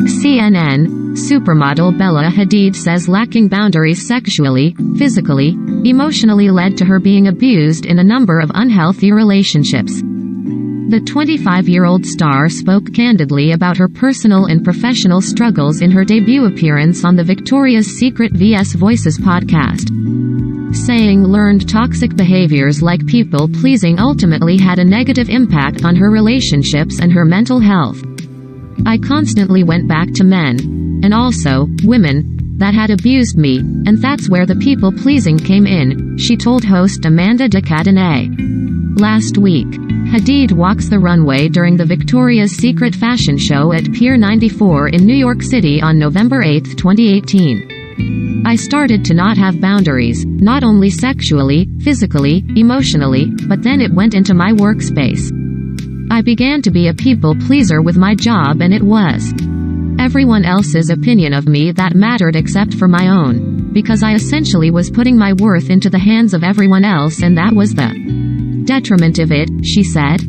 CNN, supermodel Bella Hadid says lacking boundaries sexually, physically, emotionally led to her being abused in a number of unhealthy relationships. The 25-year-old star spoke candidly about her personal and professional struggles in her debut appearance on the Victoria's Secret vs. Voices podcast, saying learned toxic behaviors like people-pleasing ultimately had a negative impact on her relationships and her mental health. I constantly went back to men, and also, women, that had abused me, and that's where the people-pleasing came in, she told host Amanda de Cadenet. Last week, Hadid walks the runway during the Victoria's Secret fashion show at Pier 94 in New York City on November 8, 2018. I started to not have boundaries, not only sexually, physically, emotionally, but then it went into my workspace. I began to be a people pleaser with my job, and it was everyone else's opinion of me that mattered except for my own, because I essentially was putting my worth into the hands of everyone else, and that was the detriment of it, she said.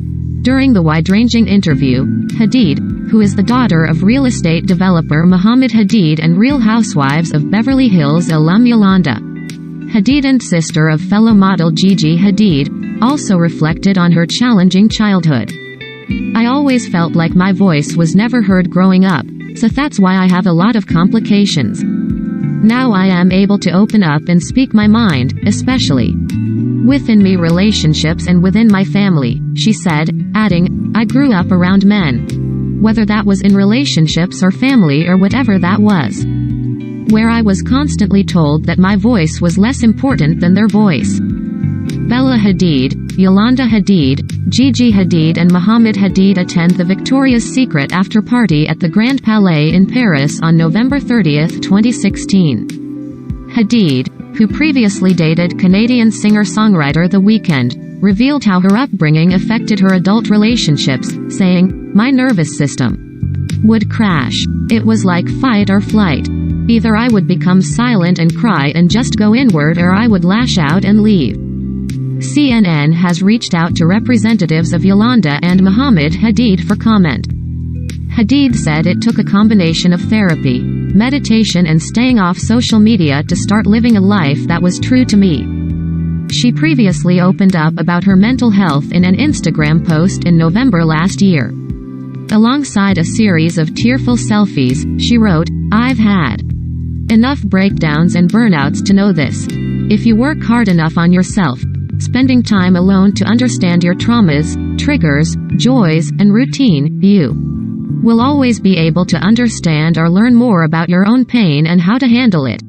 During the wide-ranging interview, Hadid, who is the daughter of real estate developer Mohammed Hadid and Real Housewives of Beverly Hills alum Yolanda Hadid and sister of fellow model Gigi Hadid, also reflected on her challenging childhood. I always felt like my voice was never heard growing up, so that's why I have a lot of complications. Now I am able to open up and speak my mind, especially within me relationships and within my family, she said, adding, I grew up around men, whether that was in relationships or family or whatever that was, where I was constantly told that my voice was less important than their voice. Bella Hadid, Yolanda Hadid, Gigi Hadid and Mohammed Hadid attend the Victoria's Secret after-party at the Grand Palais in Paris on November 30, 2016. Hadid, who previously dated Canadian singer-songwriter The Weeknd, revealed how her upbringing affected her adult relationships, saying, My nervous system would crash. It was like fight or flight. Either I would become silent and cry and just go inward, or I would lash out and leave. CNN has reached out to representatives of Yolanda and Mohammed Hadid for comment. Hadid said it took a combination of therapy, meditation and staying off social media to start living a life that was true to me. She previously opened up about her mental health in an Instagram post in November last year. Alongside a series of tearful selfies, she wrote, I've had enough breakdowns and burnouts to know this. If you work hard enough on yourself, spending time alone to understand your traumas, triggers, joys, and routine, you will always be able to understand or learn more about your own pain and how to handle it.